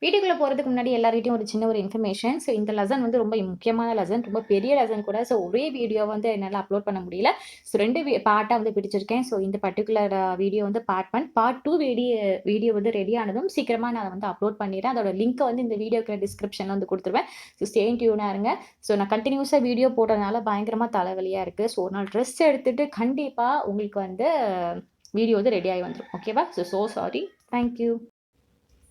வீடியோக்குள்ள போறதுக்கு முன்னாடி எல்லார்கிட்டயும் ஒரு சின்ன ஒரு இன்ஃபர்மேஷன். ஸோ இந்த லெசன் வந்து ரொம்ப முக்கியமான லெசன். ரொம்ப பெரிய லெசன் கூட. ஸோ ஒரே வீடியோ வந்து என்னால அப்லோட் பண்ண முடியல. ஸோ 2 பார்ட்டா வந்து பிரிச்சிருக்கேன். ஸோ இந்த பர்ட்டிகுலர் வீடியோ வந்து பார்ட் 1. பார்ட் 2 வீடியோ வந்து ரெடி ஆனதும் சீக்கிரமா நான் வந்து அப்லோட் பண்ணிடுறேன். அதோட லிங்க்க வந்து இந்த வீடியோக்கு டிஸ்கிரிப்ஷன்ல வந்து குடுத்துருவேன். ஸோ ஸ்டே டியூனா இருங்க. ஸோ நான் கன்டினியூஸா வீடியோ போடுறதுனால பயங்கரமா தலைவலியா இருக்கு. ஸோ ஒரு நாள் ரெஸ்ட் எடுத்துட்டு கண்டிப்பா உங்களுக்கு வந்து வீடியோ வந்து ரெடி ஆகி வந்துரும். ஓகேவா? So sorry. Thank you.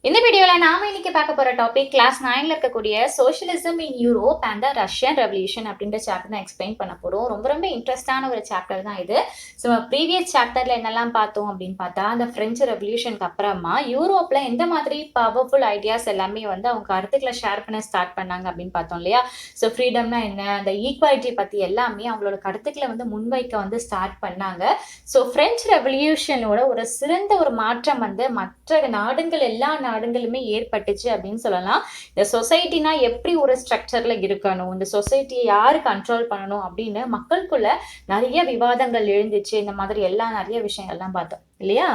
இந்த வீடியோல நாம இன்னைக்கு பார்க்க போற டாபிக் கிளாஸ் 9ல இருக்கக்கூடிய socialism in Europe and the Russian revolution அப்படின்ற சாப்டர் தான் எக்ஸ்பிளைன் பண்ண போறோம். ரொம்ப ரொம்ப இன்ட்ரெஸ்டான ஒரு சாப்டர் தான் இது. ஸோ ப்ரீவியஸ் சாப்டர்ல என்னெல்லாம் பார்த்தோம் அப்படின்னு பார்த்தா அந்த பிரெஞ்சு ரெவல்யூஷனுக்கு அப்புறமா யூரோப்ல எந்த மாதிரி பவர்ஃபுல் ஐடியாஸ் எல்லாமே வந்து அவங்க கருத்துக்களை ஷேர் பண்ண ஸ்டார்ட் பண்ணாங்க அப்படின்னு பார்த்தோம் இல்லையா? ஸோ ஃப்ரீடம்னா என்ன, அந்த ஈக்வாலிட்டி பத்தி எல்லாமே அவங்களோட கருத்துக்களை வந்து முன்வைக்க வந்து ஸ்டார்ட் பண்ணாங்க. ஸோ பிரெஞ்சு ரெவல்யூஷனோட ஒரு சிறந்த ஒரு மாற்றம் வந்து மற்ற நாடுகள் எல்லா நாடுகளுமே ஏற்பட்டுச்சு அப்படின்னு சொல்லலாம். இந்த சொசைட்டினா எப்படி ஒரு ஸ்ட்ரக்சர்ல இருக்கணும், இந்த சொசைட்டியை யாரு கண்ட்ரோல் பண்ணணும் அப்படின்னு மக்களுக்குள்ள நிறைய விவாதங்கள் எழுந்துச்சு. இந்த மாதிரி நிறைய விஷயங்கள்லாம் பார்த்தோம் இல்லையா?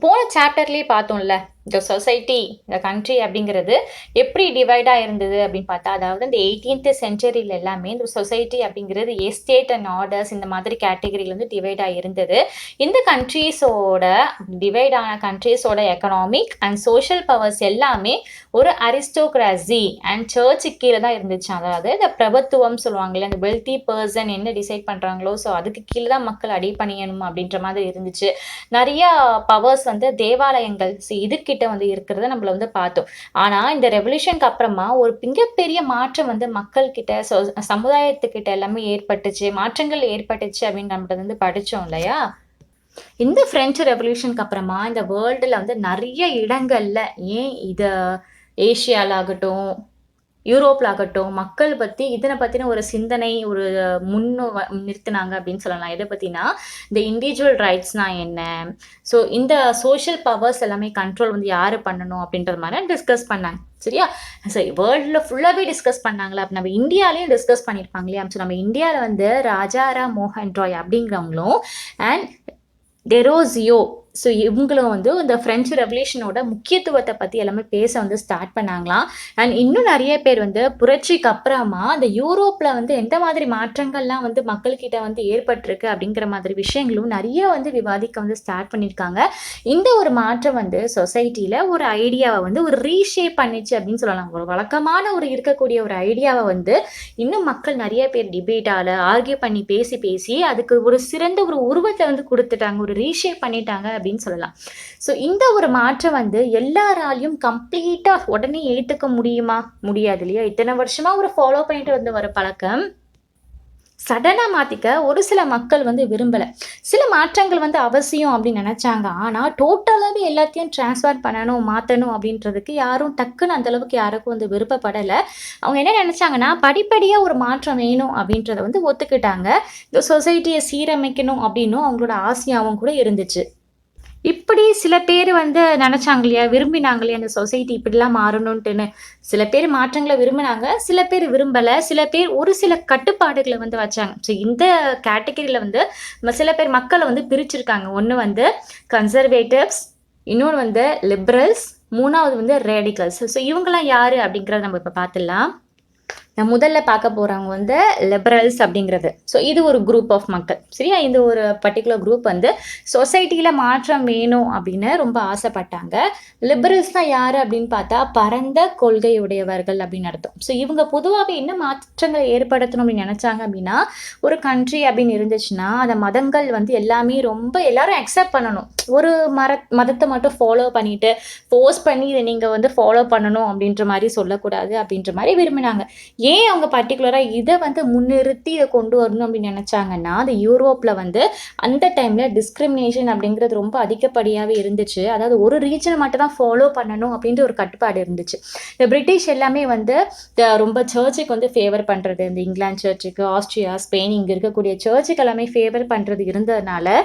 போன சாப்டர்லயே பார்த்தோம்ல, இந்த சொசைட்டி, இந்த கண்ட்ரி அப்படிங்கிறது எப்படி டிவைடாக இருந்தது அப்படின்னு பார்த்தா, அதாவது இந்த 18th சென்ச்சுரியில் எல்லாமே இந்த சொசைட்டி அப்படிங்கிறது எஸ்டேட் அண்ட் ஆர்டர்ஸ் இந்த மாதிரி கேட்டகரியில் வந்து டிவைடாக இருந்தது. இந்த கண்ட்ரீஸோட டிவைடான கண்ட்ரீஸோட எக்கனாமிக் அண்ட் சோஷியல் பவர்ஸ் எல்லாமே ஒரு அரிஸ்டோக்ராசி அண்ட் சர்ச்சு கீழே தான் இருந்துச்சு. அதாவது இந்த பிரபுத்துவம் சொல்லுவாங்கல்ல, இந்த வெல்தி பர்சன் என்ன டிசைட் பண்ணுறாங்களோ ஸோ அதுக்கு கீழே தான் மக்கள் அடிபணியணும் அப்படின்ற மாதிரி இருந்துச்சு. நிறைய பவர்ஸ் வந்து தேவாலயங்கள் இதுக்கிட்ட வந்து இருக்கிறத நம்மள வந்து பார்த்தோம். ஆனா இந்த ரெவல்யூஷனுக்கு அப்புறமா ஒரு மிகப்பெரிய மாற்றம் வந்து மக்கள் கிட்ட சமுதாயத்துக்கிட்ட எல்லாமே ஏற்பட்டுச்சு, மாற்றங்கள் ஏற்பட்டுச்சு அப்படின்னு நம்ம வந்து படிச்சோம் இல்லையா? இந்த பிரெஞ்சு ரெவல்யூஷனுக்கு அப்புறமா இந்த வேர்ல்டுல வந்து நிறைய இடங்கள்ல, ஏன் இத ஏசியால ஆகட்டும் யூரோப்ல ஆகட்டும், மக்கள் பத்தி இதனை பத்தின ஒரு சிந்தனை ஒரு நிறுத்தினாங்க அப்படின்னு சொல்லலாம். எதை பத்தினா இந்த இண்டிவிஜுவல் ரைட்ஸ்னா என்ன, ஸோ இந்த சோஷியல் பவர்ஸ் எல்லாமே கண்ட்ரோல் வந்து யாரு பண்ணணும் அப்படின்றது மாதிரி டிஸ்கஸ் பண்ணாங்க. சரியா? சரி, வேர்ல்டில் ஃபுல்லாகவே டிஸ்கஸ் பண்ணாங்களா? அப்போ நம்ம இந்தியாலையும் டிஸ்கஸ் பண்ணியிருப்பாங்க இல்லையா? ஸோ நம்ம இந்தியாவில் வந்து ராஜாராம் மோகன் ராய் அப்படிங்கிறவங்களும் அண்ட் டெரோசியோ ஸோ இவங்களும் வந்து இந்த பிரெஞ்சு ரெவல்யூஷனோட முக்கியத்துவத்தை பற்றி எல்லாமே பேச வந்து ஸ்டார்ட் பண்ணாங்களாம். அண்ட் இன்னும் நிறைய பேர் வந்து புரட்சிக்கு அப்புறமா அந்த யூரோப்பில் வந்து எந்த மாதிரி மாற்றங்கள்லாம் வந்து மக்கள்கிட்ட வந்து ஏற்பட்டிருக்கு அப்படிங்கிற மாதிரி விஷயங்களும் நிறைய வந்து விவாதிக்க வந்து ஸ்டார்ட் பண்ணியிருக்காங்க. இந்த ஒரு மாற்றம் வந்து சொசைட்டியில் ஒரு ஐடியாவை வந்து ஒரு ரீஷேப் பண்ணிச்சு அப்படின்னு சொல்லலாம். ஒரு வழக்கமான ஒரு இருக்கக்கூடிய ஒரு ஐடியாவை வந்து இன்னும் மக்கள் நிறைய பேர் டிபேட்டால் ஆர்கியூ பண்ணி பேசி அதுக்கு ஒரு சிறந்த ஒரு உருவத்தை வந்து கொடுத்துட்டாங்க, ஒரு ரீஷேப் பண்ணிட்டாங்க அப்படின்னு சொல்லலாம். ஸோ இந்த ஒரு மாற்றம் வந்து எல்லாராலையும் கம்ப்ளீட்டாக உடனே ஏற்றுக்க முடியாது இல்லையா? இத்தனை வருஷமா ஒரு ஃபாலோ பண்ணிட்டு வந்து வர பழக்கம் சடனாக மாற்றிக்க ஒரு சில மக்கள் வந்து விரும்பலை. சில மாற்றங்கள் வந்து அவசியம் அப்படின்னு நினச்சாங்க. ஆனால் டோட்டலாகவே எல்லாத்தையும் டிரான்ஸ்ஃபர் பண்ணணும், மாற்றணும் அப்படின்றதுக்கு யாரும் டக்குன்னு அந்தளவுக்கு யாருக்கும் வந்து விருப்பப்படலை. அவங்க என்ன நினச்சாங்கன்னா, படிப்படியாக ஒரு மாற்றம் வேணும் அப்படின்றத வந்து ஒத்துக்கிட்டாங்க. இந்த சொசைட்டியை சீரமைக்கணும் அப்படின்னும் அவங்களோட ஆசையாகவும் கூட இருந்துச்சு. இப்படி சில பேர் வந்து நினச்சாங்க இல்லையா, விரும்பினாங்க இல்லையா அந்த சொசைட்டி இப்படிலாம் மாறணுன்ட்டுன்னு. சில பேர் மாற்றங்களை விரும்பினாங்க, சில பேர் விரும்பலை, சில பேர் ஒரு சில கட்டுப்பாடுகளை வந்து வச்சாங்க. ஸோ இந்த கேட்டகரியில் வந்து சில பேர் மக்களை வந்து பிரிச்சிருக்காங்க. ஒன்று வந்து கன்சர்வேட்டிவ்ஸ், இன்னொன்று வந்து லிபரல்ஸ், மூணாவது வந்து ரேடிக்கல்ஸ். ஸோ இவங்கெல்லாம் யார் அப்படிங்கிறத நம்ம இப்போ பார்த்துடலாம். நான் முதல்ல பார்க்க போகிறவங்க வந்து லிபரல்ஸ் அப்படிங்கிறது. ஸோ இது ஒரு குரூப் ஆஃப் மக்கள். சரியா? இந்த ஒரு பர்டிகுலர் குரூப் வந்து சொசைட்டியில் மாற்றம் வேணும் அப்படின்னு ரொம்ப ஆசைப்பட்டாங்க. லிபரல்ஸ் தான் யார் அப்படின்னு பார்த்தா பரந்த கொள்கையுடையவர்கள் அப்படின்னு அர்த்தம். ஸோ இவங்க பொதுவாகவே என்ன மாற்றங்களை ஏற்படுத்தணும் அப்படின்னு நினச்சாங்க அப்படின்னா, ஒரு கண்ட்ரி அப்படின்னு இருந்துச்சுன்னா அந்த மதங்கள் வந்து எல்லாமே ரொம்ப எல்லாரும் அக்செப்ட் பண்ணணும். ஒரு மதத்தை மட்டும் ஃபாலோ பண்ணிட்டு ஃபோர்ஸ் பண்ணி இதை நீங்கள் வந்து ஃபாலோ பண்ணணும் அப்படின்ற மாதிரி சொல்லக்கூடாது அப்படின்ற மாதிரி விரும்பினாங்க. ஏன் அவங்க பர்டிகுலராக இதை வந்து முன்னிறுத்தி இதை கொண்டு வரணும் அப்படின்னு நினச்சாங்கன்னா, அந்த யூரோப்பில் வந்து அந்த டைமில் டிஸ்கிரிமினேஷன் அப்படிங்கிறது ரொம்ப அதிகப்படியாகவே இருந்துச்சு. அதாவது ஒரு ரீஜனை மட்டும் தான் ஃபாலோ பண்ணணும் அப்படின்ற ஒரு கட்டுப்பாடு இருந்துச்சு. இந்த பிரிட்டிஷ் எல்லாமே வந்து ரொம்ப சர்ச்சுக்கு வந்து ஃபேவர் பண்ணுறது, இந்த இங்கிலாந்து சர்ச்சுக்கு, ஆஸ்திரியா, ஸ்பெயின் இங்கே இருக்கக்கூடிய சர்ச்சுக்கு எல்லாமே ஃபேவர் பண்ணுறது இருந்ததுனால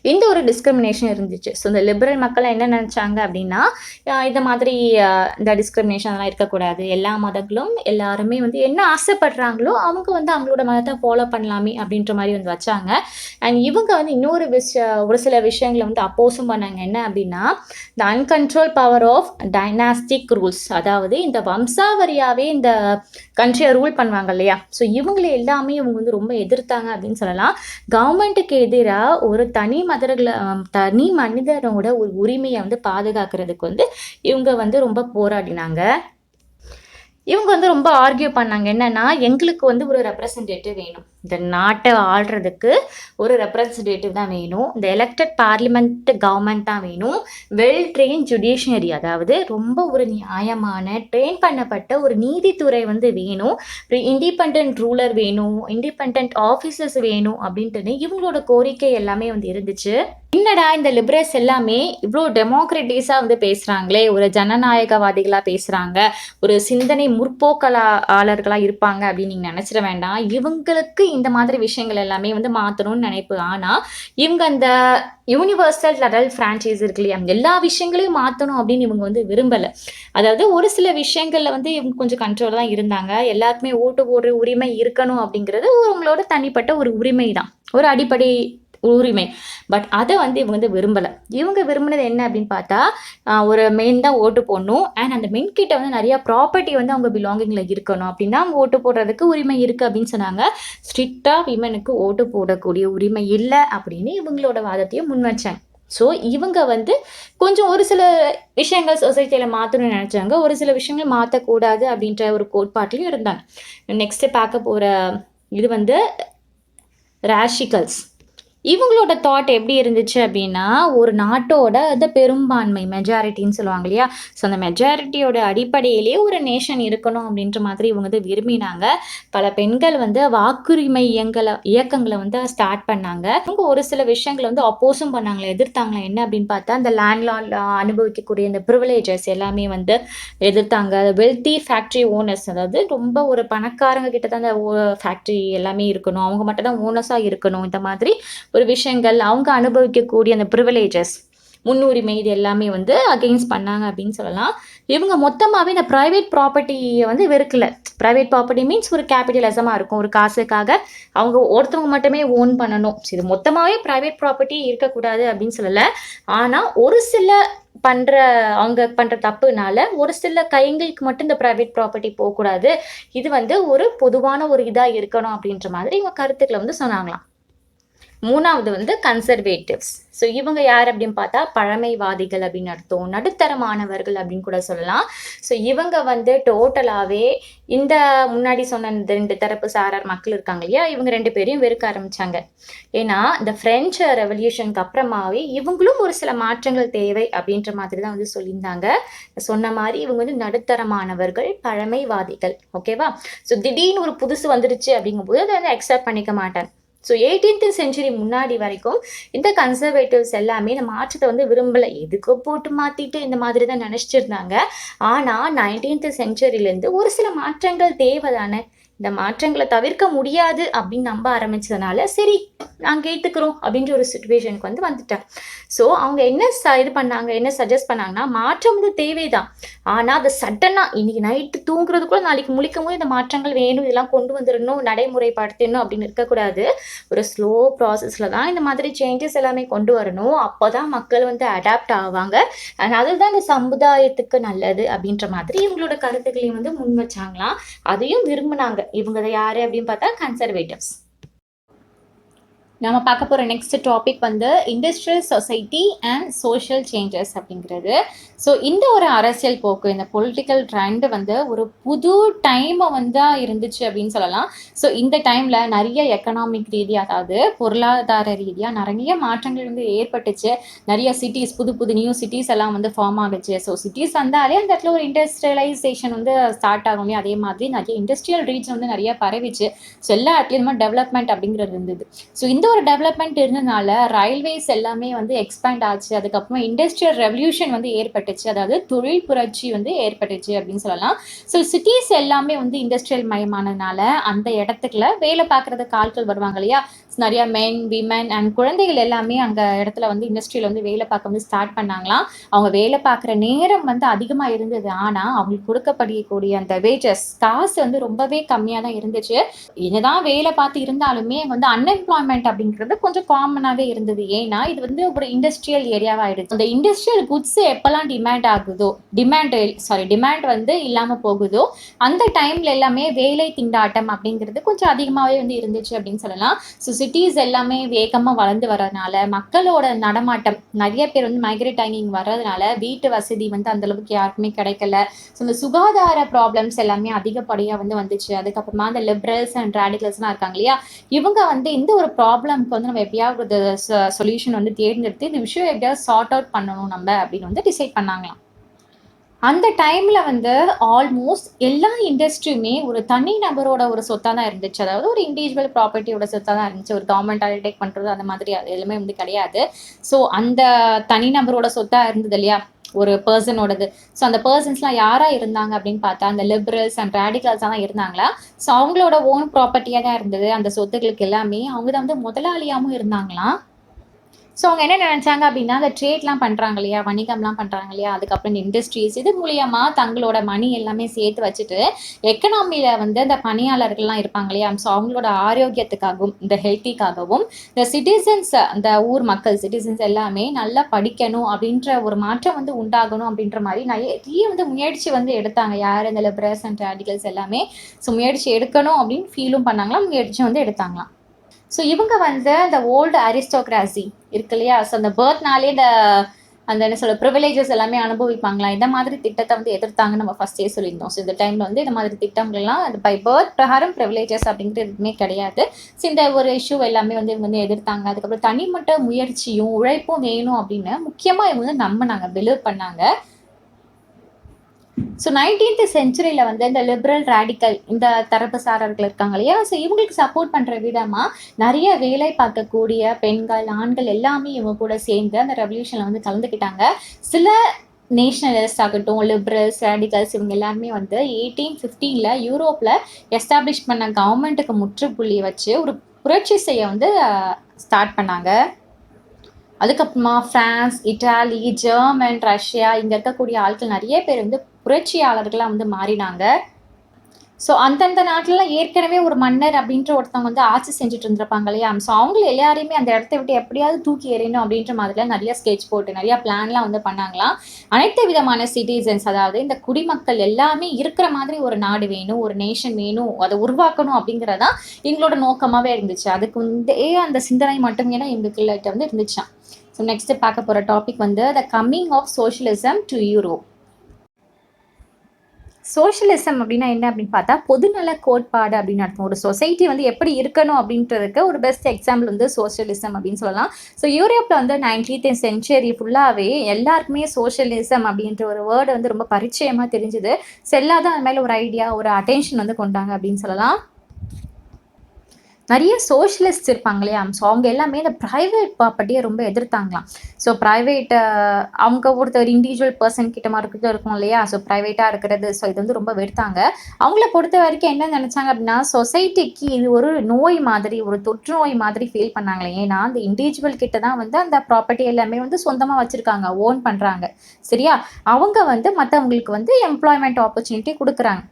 இந்த ஒரு டிஸ்கிரிமினேஷன் இருந்துச்சு. ஸோ இந்த லிபரல் மக்கள் என்ன நினச்சாங்க அப்படின்னா, இந்த மாதிரி இந்த டிஸ்கிரிமினேஷன் அதெல்லாம் இருக்கக்கூடாது. எல்லா மதங்களும் எல்லாருமே வந்து என்ன ஆசைப்படுறாங்களோ அவங்க வந்து அவங்களோட மதத்தை ஃபாலோ பண்ணலாமே அப்படின்ற மாதிரி வந்து வச்சாங்க. அண்ட் இவங்க வந்து இன்னொரு ஒரு சில விஷயங்களை வந்து அப்போஸும் பண்ணாங்க. என்ன அப்படின்னா, the uncontrol power of dynastic rules, அதாவது இந்த வம்சாவரியாவே இந்த கண்ட்ரியை ரூல் பண்ணுவாங்க இல்லையா, ஸோ இவங்களை எல்லாமே இவங்க வந்து ரொம்ப எதிர்த்தாங்க அப்படின்னு சொல்லலாம். கவர்மெண்ட்டுக்கு எதிராக ஒரு தனி மனிதனோட ஒரு உரிமையை வந்து பாதுகாக்கிறதுக்கு வந்து இவங்க வந்து ரொம்ப போராடினாங்க. இவங்க வந்து ரொம்ப ஆர்கியூ பண்ணாங்க. என்னன்னா, எங்களுக்கு வந்து ஒரு ரெப்ரசன்டேட்டிவ் வேணும். இந்த நாட்டை ஆள்றதுக்கு ஒரு ரெப்ரசன்டேட்டிவ் தான் வேணும். இந்த எலெக்டட் பார்லிமெண்ட் கவர்மெண்ட் தான் வேணும். வெல் ட்ரெயின் ஜுடிஷியரி, அதாவது ரொம்ப ஒரு நியாயமான ட்ரெயின் பண்ணப்பட்ட ஒரு நீதித்துறை வந்து வேணும். இண்டிபெண்ட் ரூலர் வேணும், இண்டிபெண்ட் ஆஃபீஸர்ஸ் வேணும் அப்படின்ட்டு இவங்களோட கோரிக்கை எல்லாமே வந்து இருந்துச்சு. என்னடா இந்த லிபரல்ஸ் எல்லாமே இவ்வளோ டெமோக்ரட்டிஸாக வந்து பேசுகிறாங்களே, ஒரு ஜனநாயகவாதிகளாக பேசுகிறாங்க, ஒரு சிந்தனை முற்போக்காளர்களாக இருப்பாங்க அப்படின்னு நீங்கள் நினச்சிட வேண்டாம். இவங்களுக்கு இந்த மாதிரி விஷயங்கள் எல்லாமே வந்து மாற்றணும்னு நினைப்பு. ஆனால் இவங்க அந்த யூனிவர்சல் லெவல் ஃப்ரான்ச்சைஸ் இருக்கு இல்லையா, எல்லா விஷயங்களையும் மாற்றணும் அப்படின்னு இவங்க வந்து விரும்பலை. அதாவது ஒரு சில விஷயங்களில் வந்து இவங்க கொஞ்சம் கண்ட்ரோல் தான் இருந்தாங்க. எல்லாருக்குமே ஓட்டு போடுற உரிமை இருக்கணும் அப்படிங்கிறது அவங்களோட தனிப்பட்ட ஒரு உரிமை தான், ஒரு அடிப்படை உரிமை. பட் அதை வந்து இவங்க வந்து விரும்பலை. இவங்க விரும்பினது என்ன அப்படின்னு பார்த்தா, ஒரு மெயின் தான் ஓட்டு போடணும். அண்ட் அந்த மெயின் கிட்ட வந்து நிறைய ப்ராப்பர்ட்டி வந்து அவங்க பிலாங்கிங்கில் இருக்கணும் அப்படின்னா அவங்க ஓட்டு போடுறதுக்கு உரிமை இருக்குது அப்படின்னு சொன்னாங்க. ஸ்ட்ரிக்டாக விமனுக்கு ஓட்டு போடக்கூடிய உரிமை இல்லை அப்படின்னு இவங்களோட வாதத்தையும் முன் வச்சாங்க. ஸோ இவங்க வந்து கொஞ்சம் ஒரு சில விஷயங்கள் சொசைட்டியில் மாற்றணும்னு நினச்சாங்க, ஒரு சில விஷயங்கள் மாற்றக்கூடாது அப்படின்ற ஒரு கோட்பாட்டிலையும் இருந்தாங்க. நெக்ஸ்ட்டு பார்க்க போகிற இது வந்து ராஷிகல்ஸ். இவங்களோட தாட் எப்படி இருந்துச்சு அப்படின்னா, ஒரு நாட்டோட அந்த பெரும்பான்மை மெஜாரிட்டின்னு சொல்லுவாங்க இல்லையா, ஸோ அந்த மெஜாரிட்டியோட அடிப்படையிலேயே ஒரு நேஷன் இருக்கணும் அப்படின்ற மாதிரி இவங்க வந்து விரும்பினாங்க. பல பெண்கள் வந்து வாக்குரிமை இயக்கங்களை வந்து ஸ்டார்ட் பண்ணாங்க. இவங்க ஒரு சில விஷயங்களை வந்து அப்போஸும் பண்ணாங்களே, எதிர்த்தாங்களே. என்ன அப்படின்னு பார்த்தா, இந்த லேண்ட்லார்ட் அனுபவிக்கக்கூடிய இந்த ப்ரிவிலேஜஸ் எல்லாமே வந்து எதிர்த்தாங்க. வெல்தி ஃபேக்ட்ரி ஓனர்ஸ், அதாவது ரொம்ப ஒரு பணக்காரங்க கிட்ட தான் அந்த ஃபேக்ட்ரி எல்லாமே இருக்கணும், அவங்க மட்டும் தான் ஓனர்ஸாக இருக்கணும், இந்த மாதிரி ஒரு விஷயங்கள் அவங்க அனுபவிக்கக்கூடிய அந்த ப்ரிவிலேஜஸ், முன்னுரிமை, இது எல்லாமே வந்து அகெயின்ஸ்ட் பண்ணாங்க அப்படின்னு சொல்லலாம். இவங்க மொத்தமாகவே இந்த ப்ரைவேட் ப்ராப்பர்ட்டியை வந்து வெறுக்கல. ப்ரைவேட் ப்ராப்பர்ட்டி மீன்ஸ் ஒரு கேபிட்டலிசமாக இருக்கும், ஒரு காசுக்காக அவங்க ஒருத்தவங்க மட்டுமே ஓன் பண்ணணும். இது மொத்தமாகவே ப்ரைவேட் ப்ராப்பர்ட்டி இருக்கக்கூடாது அப்படின்னு சொல்லலை. ஆனால் ஒரு சில அவங்க பண்ணுற தப்புனால ஒரு சில கைங்களுக்கு மட்டும் இந்த ப்ரைவேட் ப்ராப்பர்ட்டி போகக்கூடாது, இது வந்து ஒரு பொதுவான ஒரு இதாக இருக்கணும் அப்படின்ற மாதிரி இவங்க கருத்துக்களை வந்து சொன்னாங்களாம். மூணாவது வந்து கன்சர்வேட்டிவ்ஸ். ஸோ இவங்க யார் அப்படின்னு பார்த்தா பழமைவாதிகள் அப்படின்னு அர்த்தம், நடுத்தரமானவர்கள் அப்படின்னு கூட சொல்லலாம். ஸோ இவங்க வந்து டோட்டலாகவே இந்த முன்னாடி சொன்ன இந்த 2 தரப்பு சாரார் மக்கள் இருக்காங்க இல்லையா, இவங்க 2 பேரையும் வெறுக்க ஆரம்பித்தாங்க. ஏன்னா இந்த ஃப்ரெஞ்சு ரெவல்யூஷனுக்கு அப்புறமாவே இவங்களும் ஒரு சில மாற்றங்கள் தேவை அப்படின்ற மாதிரி தான் வந்து சொல்லியிருந்தாங்க. சொன்ன மாதிரி இவங்க வந்து நடுத்தரமானவர்கள், பழமைவாதிகள். ஓகேவா? ஸோ திடீர்னு ஒரு புதுசு வந்துருச்சு அப்படிங்கும்போது அதை வந்து அக்செப்ட் பண்ணிக்க மாட்டாங்க. ஸோ 18th செஞ்சுரி முன்னாடி வரைக்கும் இந்த கன்சர்வேட்டிவ்ஸ் எல்லாமே இந்த மாற்றத்தை வந்து விரும்பலை, எதுக்கோ போட்டு மாற்றிட்டு இந்த மாதிரி தான் நினச்சிருந்தாங்க. ஆனால் 19th செஞ்சுரியிலேருந்து ஒரு சில மாற்றங்கள் தேவை தானே, இந்த மாற்றங்களை தவிர்க்க முடியாது அப்படின்னு நம்ப ஆரம்பித்ததுனால சரி நாங்கள் ஏற்றுக்கிறோம் அப்படின்ற ஒரு சுச்சுவேஷனுக்கு வந்து வந்துட்டேன். ஸோ அவங்க என்ன இது பண்ணாங்க, என்ன சஜஸ்ட் பண்ணாங்கன்னா, மாற்றம் வந்து தேவைதான், ஆனால் அதை சட்டனாக இன்னைக்கு நைட்டு தூங்குறதுக்குள்ள நாளைக்கு முழிக்கும் போது இந்த மாற்றங்கள் வேணும், இதெல்லாம் கொண்டு வந்துடணும், நடைமுறைப்படுத்தணும் அப்படின்னு இருக்கக்கூடாது. ஒரு ஸ்லோ ப்ராசஸில் தான் இந்த மாதிரி சேஞ்சஸ் எல்லாமே கொண்டு வரணும். அப்போ தான் மக்கள் வந்து அடாப்ட் ஆவாங்க, அண்ட் அதுதான் இந்த சமுதாயத்துக்கு நல்லது அப்படின்ற மாதிரி இவங்களோட கருத்துக்களையும் வந்து முன் வச்சாங்களாம். அதையும் விரும்பினாங்க. இவங்க யார் அப்படின்னு பார்த்தா கன்சர்வேட்டிவ்ஸ். நம்ம பார்க்க போகிற நெக்ஸ்ட் டாபிக் வந்து industrial society and social changes அப்படிங்கிறது. ஸோ இந்த ஒரு அரசியல் போக்கு, இந்த பொலிட்டிக்கல் ட்ரெண்ட் வந்து ஒரு புது டைமை வந்து இருந்துச்சு அப்படின்னு சொல்லலாம். ஸோ இந்த டைமில் நிறைய எக்கனாமிக் ரீதியாக, அதாவது பொருளாதார ரீதியாக நிறைய மாற்றங்கள் வந்து ஏற்பட்டுச்சு. நிறைய சிட்டிஸ், புது புது நியூ சிட்டிஸ் எல்லாம் வந்து ஃபார்ம் ஆகுச்சு. ஸோ சிட்டிஸ் வந்தாலே அந்த இடத்துல ஒரு இண்டஸ்ட்ரியலைசேஷன் வந்து ஸ்டார்ட் ஆகுமே, அதே மாதிரி நிறைய இண்டஸ்ட்ரியல் ரீச் வந்து நிறைய பரவிச்சு. ஸோ எல்லா இடத்துலையும் டெவலப்மெண்ட் அப்படிங்கிறது இருந்தது. ஸோ இந்த ஒரு டெவலப்மெண்ட் இருந்ததுனால ரயில்வேஸ் எல்லாமே வந்து எக்ஸ்பேண்ட் ஆச்சு. அதுக்கப்புறமா இண்டஸ்ட்ரியல் ரெவல்யூஷன் வந்து ஏற்பட்டுச்சு, அதாவது தொழில் புரட்சி வந்து ஏற்பட்டுச்சு அப்படின்னு சொல்லலாம். ஸோ சிட்டிஸ் எல்லாமே வந்து இண்டஸ்ட்ரியல் மயமானதுனால அந்த இடத்துக்குள்ள வேலை பார்க்கறதுக்கு ஆட்கள் வருவாங்க இல்லையா, நிறைய மென் விமன் அண்ட் குழந்தைகள் எல்லாமே அங்கே இடத்துல வந்து இண்டஸ்ட்ரியில் வந்து வேலை பார்க்க வந்து ஸ்டார்ட் பண்ணாங்களாம். அவங்க வேலை பார்க்குற நேரம் வந்து அதிகமாக இருந்தது. ஆனால் அவங்களுக்கு கொடுக்கப்படக்கூடிய அந்த வேஜஸ் காசு வந்து ரொம்பவே கம்மியாக தான் இருந்துச்சு. என்னதான் வேலை பார்த்து இருந்தாலுமே வந்து அன்எம்ப்ளாய்மெண்ட் அப்படிங்கிறது கொஞ்சம் காமனாகவே இருந்தது. ஏன்னா இது வந்து ஒரு இண்டஸ்ட்ரியல் ஏரியாவாக ஆயிடுச்சு. அந்த இண்டஸ்ட்ரியல் குட்ஸ் எப்பெல்லாம் டிமாண்ட் வந்து இல்லாமல் போகுதோ அந்த டைம்ல எல்லாமே வேலை திண்டாட்டம் அப்படிங்கிறது கொஞ்சம் அதிகமாகவே வந்து இருந்துச்சு அப்படின்னு சொல்லலாம். ஸோ சிட்டிஸ் எல்லாமே வேகமாக வளர்ந்து வர்றதுனால மக்களோட நடமாட்டம் நிறைய பேர் வந்து மைக்ரேட் ஆகி இங்கே வர்றதுனால வீட்டு வசதி வந்து அந்த அளவுக்கு யாருக்குமே கிடைக்கல. ஸோ இந்த சுகாதார ப்ராப்ளம்ஸ் எல்லாமே அதிகப்படியாக வந்து வந்துச்சு. அதுக்கப்புறமா அந்த லிபரல்ஸ் அண்ட் ரேடிகல்ஸ்லாம் இருக்காங்க இல்லையா, இவங்க வந்து இந்த ஒரு ப்ராப்ளம்க்கு வந்து நம்ம எப்படியாவது ஒரு சொல்யூஷன் வந்து தேர்ந்தெடுத்து இந்த விஷயம் எப்படியாவது சார்ட் அவுட் பண்ணணும் நம்ம அப்படின்னு வந்து டிசைட் பண்ணாங்களாம். அந்த டைம்ல வந்து ஆல்மோஸ்ட் எல்லா இண்டஸ்ட்ரியுமே ஒரு தனி நபரோட ஒரு சொத்தாக தான் இருந்துச்சு. அதாவது ஒரு இண்டிவிஜுவல் ப்ராப்பர்ட்டியோட சொத்தாக தான் இருந்துச்சு. ஒரு கவர்மெண்ட் அண்டர்டேக் பண்ணுறது அந்த மாதிரி அது எதுவுமே வந்து கிடையாது. ஸோ அந்த தனிநபரோட சொத்தாக இருந்தது இல்லையா ஒரு பர்சனோடது. ஸோ அந்த பர்சன்ஸ்லாம் யாராக இருந்தாங்க அப்படின்னு பார்த்தா அந்த லிபரல்ஸ் அண்ட் ரேடிகல்ஸாக தான் இருந்தாங்களா. ஸோ அவங்களோட ஓன் ப்ராப்பர்ட்டியாக தான் இருந்தது அந்த சொத்துக்களுக்கு எல்லாமே. அவங்க தான் வந்து முதலாளியாகவும் இருந்தாங்களாம். ஸோ அவங்க என்ன நினச்சாங்க அப்படின்னா அந்த ட்ரேட்லாம் பண்ணுறாங்க இல்லையா, வணிகம்லாம் பண்ணுறாங்க இல்லையா, அதுக்கப்புறம் இந்த இண்டஸ்ட்ரீஸ் இது மூலியமாக தங்களோட மணி எல்லாமே சேர்த்து வச்சுட்டு எக்கனாமியில் வந்து இந்த பணியாளர்கள்லாம் இருப்பாங்க இல்லையா, ஸோ அவங்களோட ஆரோக்கியத்துக்காகவும் இந்த ஹெல்த்திக்காகவும் இந்த சிட்டிசன்ஸ் அந்த ஊர் மக்கள் சிட்டிசன்ஸ் எல்லாமே நல்லா படிக்கணும் அப்படின்ற ஒரு மாற்றம் வந்து உண்டாகணும் அப்படின்ற மாதிரி நிறைய வந்து முயற்சி வந்து எடுத்தாங்க. யார் இந்த லிபரல்ஸ் அண்ட் ரேடிகல்ஸ் எல்லாமே ஸோ முயற்சி எடுக்கணும் அப்படின்னு ஃபீலும் பண்ணாங்களாம், முயற்சி வந்து எடுத்தாங்களாம். ஸோ இவங்க வந்து அந்த ஓல்டு அரிஸ்டோக்ராசி இருக்கு இல்லையா, ஸோ அந்த பர்த்னாலே அந்த என்ன சொல்ல ப்ரிவிலேஜஸ் எல்லாமே அனுபவிப்பாங்களா, இந்த மாதிரி திட்டத்தை வந்து எதிர்த்தாங்கன்னு நம்ம ஃபர்ஸ்டே சொல்லியிருந்தோம். ஸோ இந்த டைமில் வந்து இந்த மாதிரி திட்டங்கள்லாம் அது பை பர்த் பிரகாரம் ப்ரிவிலேஜஸ் அப்படிங்கிறது எதுவுமே கிடையாது. ஸோ இந்த ஒரு இஷ்யூ எல்லாமே வந்து இவங்க வந்து எதிர்த்தாங்க. அதுக்கப்புறம் தனிமட்ட முயற்சியும் உழைப்பும் வேணும் அப்படின்னு முக்கியமாக இவங்க வந்து நம்பினாங்க, பிலீவ் பண்ணாங்க. ஸோ 19th செஞ்சுரியில் வந்து இந்த லிபரல் ரேடிக்கல் இந்த தரப்புசாரர்கள் இருக்காங்க இல்லையா, ஸோ இவங்களுக்கு சப்போர்ட் பண்ணுற விதமாக நிறைய வேலை பார்க்கக்கூடிய பெண்கள் ஆண்கள் எல்லாமே இவங்க கூட சேர்ந்து அந்த ரெவல்யூஷனில் வந்து கலந்துக்கிட்டாங்க. சில நேஷனலிஸ்ட் ஆகட்டும் லிபரல்ஸ் ரேடிகல்ஸ் இவங்க எல்லாருமே வந்து 1815 யூரோப்பில் எஸ்டாப்ளிஷ் பண்ண கவர்மெண்ட்டுக்கு முற்றுப்புள்ளி வச்சு ஒரு புரட்சி செய்ய வந்து ஸ்டார்ட் பண்ணாங்க. அதுக்கப்புறமா பிரான்ஸ், இட்டாலி, ஜெர்மன், ரஷ்யா இங்கே இருக்கக்கூடிய ஆட்கள் நிறைய பேர் வந்து புரட்சியாளர்களாக வந்து மாறினாங்க. ஸோ அந்தந்த நாட்டிலலாம் ஏற்கனவே ஒரு மன்னர் அப்படின்ற ஒருத்தவங்க வந்து ஆட்சி செஞ்சுட்டு இருந்திருப்பாங்க இல்லையா, ஸோ அவங்கள எல்லாரையுமே அந்த இடத்த விட்டு எப்படியாவது தூக்கி எறியணும் அப்படின்ற மாதிரிலாம் நிறைய ஸ்கெட்ச் போட்டு நிறையா பிளான்லாம் வந்து பண்ணாங்களாம். அனைத்து விதமான சிட்டிசன்ஸ் அதாவது இந்த குடிமக்கள் எல்லாமே இருக்கிற மாதிரி ஒரு நாடு வேணும், ஒரு நேஷன் வேணும், அதை உருவாக்கணும் அப்படிங்கிறதான் எங்களோட நோக்கமாகவே இருந்துச்சு. அதுக்கு வந்து அந்த சிந்தனை மட்டுமே தான் எங்களுக்குள்ள வந்து இருந்துச்சான். ஸோ நெக்ஸ்ட் பார்க்க போகிற டாபிக் வந்து the coming of socialism to Europe. Socialism அப்படின்னா என்ன அப்படின்னு பார்த்தா பொதுநல கோட்பாடு அப்படின்னு அர்த்தம். ஒரு சொசைட்டி வந்து எப்படி இருக்கணும் அப்படின்றதுக்கு ஒரு பெஸ்ட் எக்ஸாம்பிள் வந்து சோஷியலிசம் அப்படின்னு சொல்லலாம். ஸோ யூரோப்பில் வந்து 19th செஞ்சுரி ஃபுல்லாகவே எல்லாருக்குமே சோஷியலிசம் அப்படின்ற ஒரு வேர்டு வந்து ரொம்ப பரிச்சயமாக தெரிஞ்சுது. ஸோ எல்லாரும் அது மேலே ஒரு ஐடியா ஒரு அட்டென்ஷன் வந்து கொண்டாங்க அப்படின்னு சொல்லலாம். நிறைய சோஷியலிஸ்ட் இருப்பாங்க இல்லையா, ஸோ அவங்க எல்லாமே இந்த ப்ரைவேட் ப்ராப்பர்ட்டியை ரொம்ப எதிர்த்தாங்களாம். ஸோ ப்ரைவேட் அவங்க ஒருத்தர் இண்டிவிஜுவல் பர்சன் கிட்ட மாதிரி இருக்கும் இல்லையா, ஸோ ப்ரைவேட்டாக இருக்கிறது, ஸோ இது வந்து ரொம்ப வெறுத்தாங்க. அவங்கள பொறுத்த வரைக்கும் என்ன நினச்சாங்க அப்படின்னா சொசைட்டிக்கு இது ஒரு நோய் மாதிரி ஒரு தொற்று நோய் மாதிரி ஃபீல் பண்ணாங்களே. ஏன்னா அந்த இண்டிவிஜுவல் கிட்ட தான் வந்து அந்த ப்ராப்பர்ட்டி எல்லாமே வந்து சொந்தமாக வச்சுருக்காங்க, ஓன் பண்ணுறாங்க சரியா. அவங்க வந்து மற்றவங்களுக்கு வந்து எம்ப்ளாய்மெண்ட் ஆப்பர்ச்சுனிட்டி கொடுக்குறாங்க.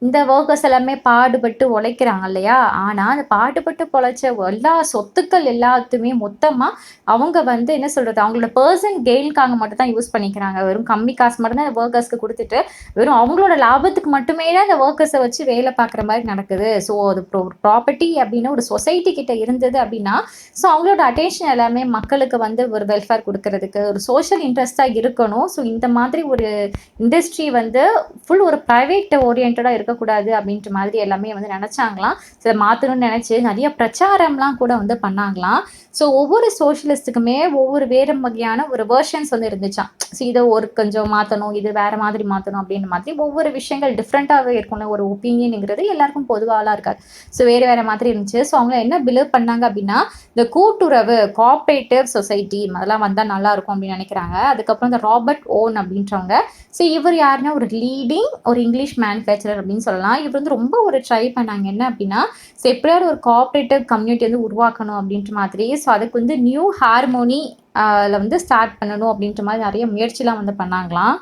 இந்த ஒர்க்கர்ஸ் எல்லாமே பாடுபட்டு உழைக்கிறாங்க இல்லையா, ஆனால் அந்த பாடுபட்டு பொழைச்ச எல்லா சொத்துக்கள் எல்லாத்துமே மொத்தமாக அவங்க வந்து என்ன சொல்கிறது அவங்களோட பர்சன் கெயின்காக மட்டும் தான் யூஸ் பண்ணிக்கிறாங்க. வெறும் கம்மி காசு மட்டும்தான் அந்த ஒர்க்கர்ஸ்க்கு கொடுத்துட்டு வெறும் அவங்களோட லாபத்துக்கு மட்டுமே தான் அந்த ஒர்க்கர்ஸை வச்சு வேலை பார்க்குற மாதிரி நடக்குது. ஸோ அது ப்ராப்பர்ட்டி அப்படின்னு ஒரு சொசைட்டி கிட்ட இருந்தது அப்படின்னா ஸோ அவங்களோட அட்டென்ஷன் எல்லாமே மக்களுக்கு வந்து ஒரு வெல்ஃபேர் கொடுக்கறதுக்கு ஒரு சோஷியல் இன்ட்ரெஸ்டாக இருக்கணும். ஸோ இந்த மாதிரி ஒரு இண்டஸ்ட்ரி வந்து ஃபுல் ஒரு ப்ரைவேட் ஓரியன்டாக இருக்கக்கூடாது அப்படின்ற மாதிரி எல்லாமே வந்து நினச்சாங்களாம். சில மாற்றணும்னு நினச்சி நிறைய பிரச்சாரம்லாம் கூட வந்து பண்ணாங்களாம். ஸோ ஒவ்வொரு சோஷியலிஸ்ட்டுக்குமே ஒவ்வொரு வேறு வகையான ஒரு வேர்ஷன்ஸ் வந்து இருந்துச்சான். ஸோ இதை ஒரு கொஞ்சம் மாற்றணும், இது வேறு மாதிரி மாற்றணும் அப்படின்ற மாதிரி ஒவ்வொரு விஷயங்கள் டிஃப்ரெண்ட்டாகவே இருக்கும்ல. ஒரு ஒப்பீனியனுங்கிறது எல்லாருக்கும் பொதுவாகலாம் இருக்காது. ஸோ வேறு மாதிரி இருந்துச்சு. ஸோ அவங்க என்ன பிலீவ் பண்ணாங்க அப்படின்னா இந்த கூட்டுறவு கோஆப்ரேட்டிவ் சொசைட்டி அதெல்லாம் வந்தால் நல்லாயிருக்கும் அப்படின்னு நினைக்கிறாங்க. அதுக்கப்புறம் இந்த ராபர்ட் ஓன் அப்படின்றவங்க, ஸோ இவர் யாருன்னா ஒரு லீடிங் ஒரு இங்கிலீஷ் மேனுஃபேக்சரர் அப்படின்னு அப்படின்னு சொல்லலாம். இவர் வந்து ரொம்ப ஒரு ட்ரை பண்ணாங்க. என்ன அப்படின்னா, ஸோ எப்படியாவது ஒரு கோஆப்ரேட்டிவ் கம்யூனிட்டி வந்து உருவாக்கணும் அப்படின்ற மாதிரி. ஸோ அதுக்கு வந்து நியூ ஹார்மோனி வந்து ஸ்டார்ட் பண்ணணும் அப்படின்ற மாதிரி நிறைய முயற்சிலாம் வந்து பண்ணாங்களாம்.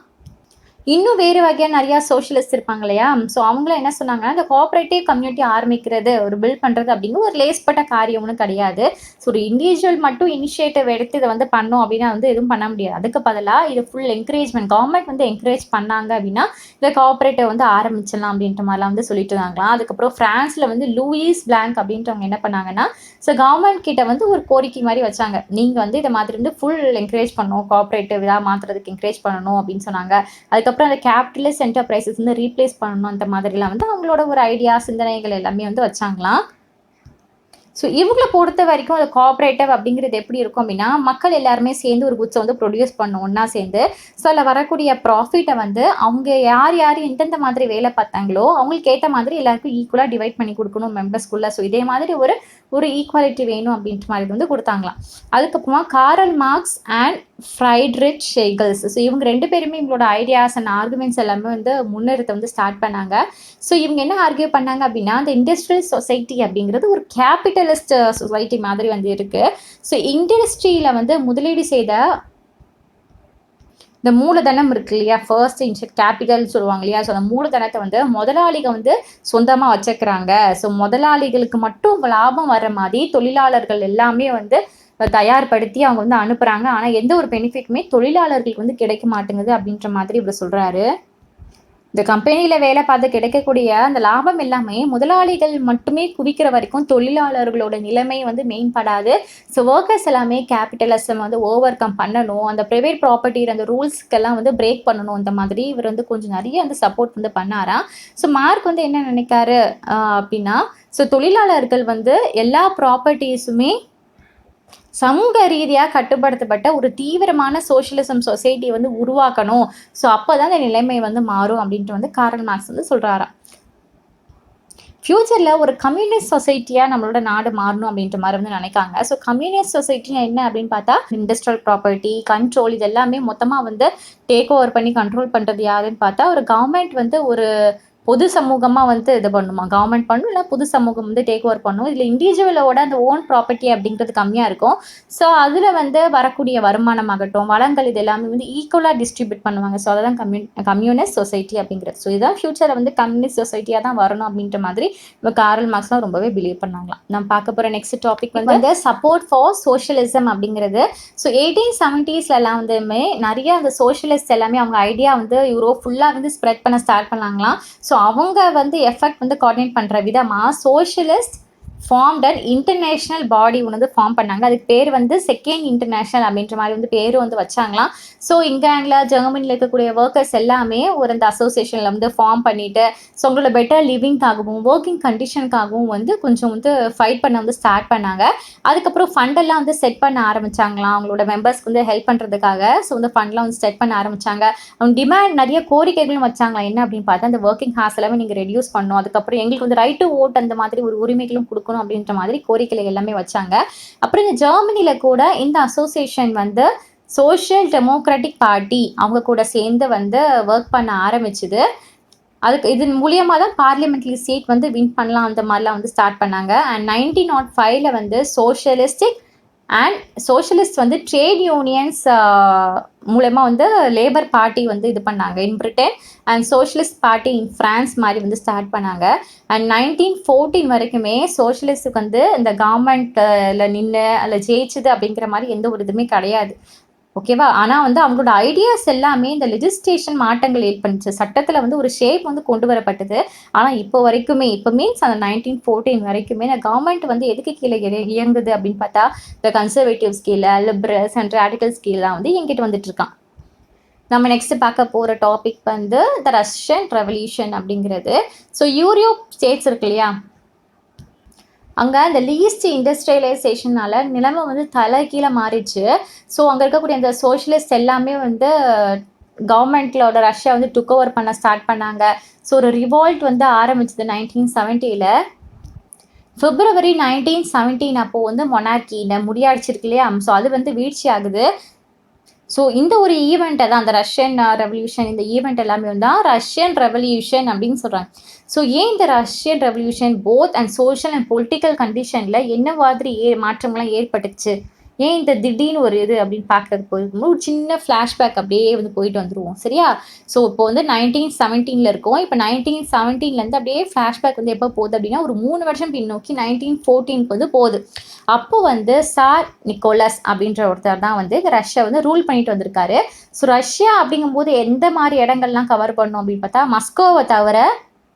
இன்னும் வேறு வகையான நிறையா சோஷியலிஸ்ட் இருப்பாங்க இல்லையா? ஸோ அவங்களாம் என்ன சொன்னாங்கன்னா, இந்த கோஆப்பரேட்டிவ் கம்யூனிட்டி ஆரம்பிக்கிறது, ஒரு பில்ட் பண்ணுறது அப்படிங்கிறது ஒரு லேஸ்பட்ட காரியம் ஒன்றும் கிடையாது. ஸோ ஒரு இண்டிவிஜுவல் மட்டும் இனிஷியேட்டிவ் எடுத்து இதை வந்து பண்ணோம் அப்படின்னா வந்து எதுவும் பண்ண முடியாது. அதுக்கு பதிலாக இது ஃபுல் என்கரேஜ்மெண்ட் கவர்மெண்ட் வந்து என்கரேஜ் பண்ணாங்க அப்படின்னா, இந்த கோஆப்பரேட்டிவ் வந்து ஆரம்பிச்சிடலாம் அப்படின்ற மாதிரிலாம் வந்து சொல்லிட்டு இருந்தாங்களாம். அதுக்கப்புறம் ஃப்ரான்ஸில் வந்து லூயிஸ் பிளாங்க் அப்படின்றவங்க என்ன பண்ணாங்கன்னா, ஸோ கவர்மெண்ட் கிட்ட வந்து ஒரு கோரிக்கை மாதிரி வச்சாங்க. நீங்கள் வந்து இதை மாதிரி வந்து ஃபுல் என்கரேஜ் பண்ணணும், கோஆப்பரேட்டிவ் இதாக மாற்றுறதுக்கு என்கரேஜ் பண்ணணும் அப்படின்னு சொன்னாங்க. அதுக்கப்புறம் அந்த கேபிட்டலிஸ்ட் என்டர்பிரைசஸ் வந்து ரீப்ளேஸ் பண்ணணும் அந்த மாதிரிலாம் வந்து அவங்களோட ஒரு ஐடியா சிந்தனைகள் எல்லாமே வந்து வச்சாங்களாம். ஸோ இவங்களை பொறுத்த வரைக்கும் அந்த கோஆப்ரேட்டிவ் அப்படிங்கிறது எப்படி இருக்கும் அப்படின்னா, மக்கள் எல்லாருமே சேர்ந்து ஒரு குட்ஸை வந்து ப்ரொடியூஸ் பண்ணணும் ஒன்றா சேர்ந்து. ஸோ அதில் வரக்கூடிய ப்ராஃபிட்டை வந்து அவங்க யார் யார் எந்தெந்த மாதிரி வேலை பார்த்தாங்களோ அவங்களுக்கு ஏற்ற மாதிரி எல்லாருக்கும் ஈக்குவலாக டிவைட் பண்ணி கொடுக்கணும் மெம்பர்ஸ்குள்ளே. ஸோ இதே மாதிரி ஒரு ஈக்குவாலிட்டி வேணும் அப்படின்ற மாதிரி வந்து கொடுத்தாங்களாம். அதுக்கப்புறமா காரல் மார்க்ஸ் அண்ட் ஃப்ரைட்ரிச் ஹெகல்ஸ், ஸோ இவங்க 2 பேருமே இவங்களோட ஐடியாஸ் அண்ட் ஆர்குமெண்ட்ஸ் எல்லாமே வந்து முன்னிறுத்த வந்து ஸ்டார்ட் பண்ணாங்க. ஸோ இவங்க என்ன ஆர்கியூ பண்ணாங்க அப்படின்னா, அந்த இண்டஸ்ட்ரியல் சொசைட்டி அப்படிங்கிறது ஒரு கேபிட்டலிஸ்ட் சொசைட்டி மாதிரி வந்து இருக்குது. ஸோ இண்டஸ்ட்ரியில் வந்து முதலீடு செய்த இந்த மூலதனம் இருக்கு இல்லையா, ஃபர்ஸ்ட் கேபிட்டல் சொல்லுவாங்க இல்லையா, ஸோ அந்த மூலதனத்தை வந்து முதலாளிகள் வந்து சொந்தமாக வச்சுக்கிறாங்க. ஸோ முதலாளிகளுக்கு மட்டும் லாபம் வர்ற மாதிரி தொழிலாளர்கள் எல்லாமே வந்து தயார்படுத்தி அவங்க வந்து அனுப்புகிறாங்க. ஆனால் எந்த ஒரு பெனிஃபிட்டுமே தொழிலாளர்களுக்கு வந்து கிடைக்க மாட்டேங்குது அப்படின்ற மாதிரி இவர் சொல்கிறாரு. இந்த கம்பெனியில் வேலை பார்த்து கிடைக்கக்கூடிய அந்த லாபம் எல்லாமே முதலாளிகள் மட்டுமே குவிக்கிற வரைக்கும் தொழிலாளர்களோட நிலைமை வந்து மேம்படாது. ஸோ ஒர்க்கர்ஸ் எல்லாமே கேபிட்டலிசம் வந்து ஓவர் கம் பண்ணணும், அந்த ப்ரைவேட் ப்ராப்பர்ட்டி அந்த ரூல்ஸ்க்கெல்லாம் வந்து பிரேக் பண்ணணும். அந்த மாதிரி இவர் வந்து கொஞ்சம் நிறைய வந்து சப்போர்ட் வந்து பண்ணாராம். ஸோ மார்க் வந்து என்ன நினைக்காரு அப்படின்னா, ஸோ தொழிலாளர்கள் வந்து எல்லா ப்ராப்பர்ட்டிஸுமே சமூக ரீதியாக கட்டுப்படுத்தப்பட்ட ஒரு தீவிரமான சோஷியலிசம் சொசைட்டியை வந்து உருவாக்கணும். ஸோ அப்போ தான் அந்த நிலைமை வந்து மாறும் அப்படின்ட்டு வந்து காரல் மார்க்ஸ் வந்து சொல்கிறாராம். ஃப்யூச்சரில் ஒரு கம்யூனிஸ்ட் சொசைட்டியாக நம்மளோட நாடு மாறணும் அப்படின்ற மாதிரி வந்து நினைக்காங்க. ஸோ கம்யூனிஸ்ட் சொசைட்டி என்ன அப்படின்னு பார்த்தா, இண்டஸ்ட்ரியல் ப்ராப்பர்ட்டி கண்ட்ரோல் இது எல்லாமே மொத்தமாக வந்து டேக் ஓவர் பண்ணி கண்ட்ரோல் பண்ணுறது யாருன்னு பார்த்தா, ஒரு கவர்மெண்ட் வந்து ஒரு பொது சமூகமாக வந்து இது பண்ணுமா, கவர்மெண்ட் பண்ணும், இல்லை பொது சமூகம் வந்து டேக் ஓவர் பண்ணும். இதில் இண்டிவிஜுவலோட அந்த ஓன் ப்ராப்பர்ட்டி அப்படிங்கிறது கம்மியாக இருக்கும். ஸோ அதில் வந்து வரக்கூடிய வருமானமாகட்டும் வளங்கள் இது எல்லாமே வந்து ஈக்குவலாக டிஸ்ட்ரிபியூட் பண்ணுவாங்க. ஸோ அதை தான் கம்யூனிஸ்ட் சொசைட்டி அப்படிங்கிறது. ஸோ இதுதான் ஃபியூச்சரில் வந்து கம்யூனிஸ்ட் சொசைட்டியாக தான் வரணும் அப்படின்ற மாதிரி இப்போ காரல் மார்க்ஸ்லாம் ரொம்பவே பிலீவ் பண்ணாங்களாம். நம்ம பார்க்க போகிற நெக்ஸ்ட் டாபிக் வந்து சப்போர்ட் ஃபார் சோஷியலிசம் அப்படிங்கிறது. ஸோ 1870ஸ்லாம் வந்துமே நிறைய அந்த சோஷியலிஸ்ட் எல்லாமே அவங்க ஐடியா வந்து யூரோப் ஃபுல்லாக வந்து ஸ்ப்ரெட் பண்ண ஸ்டார்ட் பண்ணாங்களாம். ஸோ அவங்க வந்து எஃபெக்ட் வந்து கோஆர்டினேட் பண்ணுற விதமாக சோஷியலிஸ்ட் ஃபார்ம்ட் அண்ட் இன்டர்நேஷ்னல் பாடி ஒன்று வந்து ஃபார்ம் பண்ணாங்க. அதுக்கு பேர் வந்து செகண்ட் இன்டர்நேஷ்னல் அப்படின்ற மாதிரி வந்து பேர் வந்து வச்சாங்களாம். ஸோ இங்கிலாண்டில் ஜெர்மனியில் இருக்கக்கூடிய ஒர்க்கர்ஸ் எல்லாமே ஒரு அந்த அசோசியேஷனில் வந்து ஃபார்ம் பண்ணிவிட்டு ஸோ அவங்களோட பெட்டர் லிவிங்காகவும் ஒர்க்கிங் கண்டிஷனுக்காகவும் வந்து கொஞ்சம் வந்து ஃபைட் பண்ண வந்து ஸ்டார்ட் பண்ணாங்க. அதுக்கப்புறம் ஃபண்டெல்லாம் வந்து செட் பண்ண ஆரம்பித்தாங்களாம் அவங்களோட மெம்பர்ஸ்க்கு வந்து ஹெல்ப் பண்ணுறதுக்காக. ஸோ வந்து ஃபண்ட்லாம் வந்து செட் பண்ண ஆரம்பித்தாங்க. அவங்க டிமாண்ட் நிறைய கோரிக்கைகளும் வச்சாங்களா. என்ன அப்படின்னு பார்த்தா, அந்த ஒர்க்கிங் ஹார்ஸ் எல்லாமே நீங்கள் ரெடியூஸ் பண்ணணும், அதுக்கப்புறம் எங்களுக்கு வந்து ரைட் டு ஓட் அந்த மாதிரி ஒரு உரிமைகளும் கொடுக்கணும் அப்படின்ற மாதிரி கோரிக்கைகள் எல்லாமே வச்சாங்க. அப்புறம் இந்த ஜெர்மனியில் கூட இந்த அசோசியேஷன் வந்து சோஷியல் டெமோக்ராட்டிக் பார்ட்டி அவங்க கூட சேர்ந்து வந்து ஒர்க் பண்ண ஆரம்பிச்சுது. அதுக்கு இதன் மூலியமாக தான் பார்லிமெண்ட்லி சீட் வந்து வின் பண்ணலாம் அந்த மாதிரிலாம் வந்து ஸ்டார்ட் பண்ணாங்க. அண்ட் 1905 வந்து சோஷியலிஸ்ட் வந்து ட்ரேட் யூனியன்ஸ் மூலமா வந்து லேபர் பார்ட்டி வந்து இது பண்ணாங்க in Britain, and socialist party in France மாதிரி வந்து ஸ்டார்ட் பண்ணாங்க. அண்ட் 1914 வரைக்குமே சோஷியலிஸ்ட்டுக்கு வந்து இந்த கவர்மெண்ட்டில் நின்று அதில் ஜெயிச்சுது அப்படிங்கிற மாதிரி எந்த ஒரு இதுவுமே கிடையாது. ஓகேவா. ஆனால் வந்து அவங்களோட ஐடியாஸ் எல்லாமே இந்த லெஜிஸ்லேஷன் மாற்றங்கள் ஏற்பட்டுச்சு, சட்டத்தில் வந்து ஒரு ஷேப் வந்து கொண்டு வரப்பட்டது. ஆனால் இப்போ வரைக்குமே இப்போ மீன்ஸ் அந்த 1914 வரைக்குமே இந்த கவர்மெண்ட் வந்து எதுக்கு கீழே இயங்குது அப்படின்னு பார்த்தா, இந்த கன்சர்வேட்டிவ் ஸ்கீல லிபரல்ஸ் அண்ட் ராடிக்கல் ஸ்கீலாம் வந்து எங்கிட்ட வந்துட்டு இருக்கான். நம்ம நெக்ஸ்ட் பார்க்க போகிற டாபிக் வந்து த ரஷ்யன் ரெவல்யூஷன் அப்படிங்கிறது. ஸோ யூரோப் ஸ்டேட்ஸ் இருக்கு இல்லையா, அங்கே அந்த லீஸ்ட் இண்டஸ்ட்ரியலைசேஷனால் நிலைமை வந்து தலைகீழே மாறிச்சு. ஸோ அங்கே இருக்கக்கூடிய அந்த சோஷியலிஸ்ட் எல்லாமே வந்து கவர்மெண்ட்லோட ரஷ்யா வந்து டுக் ஓவர் பண்ண ஸ்டார்ட் பண்ணாங்க. ஸோ ஒரு ரிவால்ட் வந்து ஆரம்பிச்சது 1970. February 1917 அப்போது வந்து மொனார்கி இந்த முடியாட்சி இருக்கு இல்லையா, ஸோ அது வந்து வீழ்ச்சி ஆகுது. ஸோ இந்த ஒரு ஈவெண்ட்டை தான் அந்த ரஷ்யன் ரெவல்யூஷன், இந்த ஈவெண்ட் எல்லாமே தான் ரஷ்யன் ரெவல்யூஷன் அப்படின்னு சொல்கிறாங்க. ஸோ ஏன் இந்த Russian revolution both and social and political கண்டிஷனில் என்ன மாதிரி மாற்றம்லாம் ஏற்பட்டுச்சு, ஏன் இந்த திடீர்னு ஒரு இது அப்படின்னு பார்க்குறது போயிருக்கும்போது ஒரு சின்ன ஃப்ளாஷ்பேக் அப்படியே வந்து போயிட்டு வந்துடுவோம். சரியா? ஸோ இப்போ வந்து 1917 இருக்கோம். இப்போ 1917 அப்படியே ஃப்ளாஷ்பேக் வந்து எப்போ போகுது அப்படின்னா ஒரு 3 வருஷம் பின்னோக்கி 1914 வந்து போகுது. அப்போ வந்து சார் நிக்கோலஸ் அப்படின்ற ஒருத்தர் தான் வந்து இந்த ரஷ்யா வந்து ரூல் பண்ணிட்டு வந்திருக்காரு. ஸோ ரஷ்யா அப்படிங்கும்போது எந்த மாதிரி இடங்கள்லாம் கவர் பண்ணும் அப்படின்னு பார்த்தா மஸ்கோவை தவிர,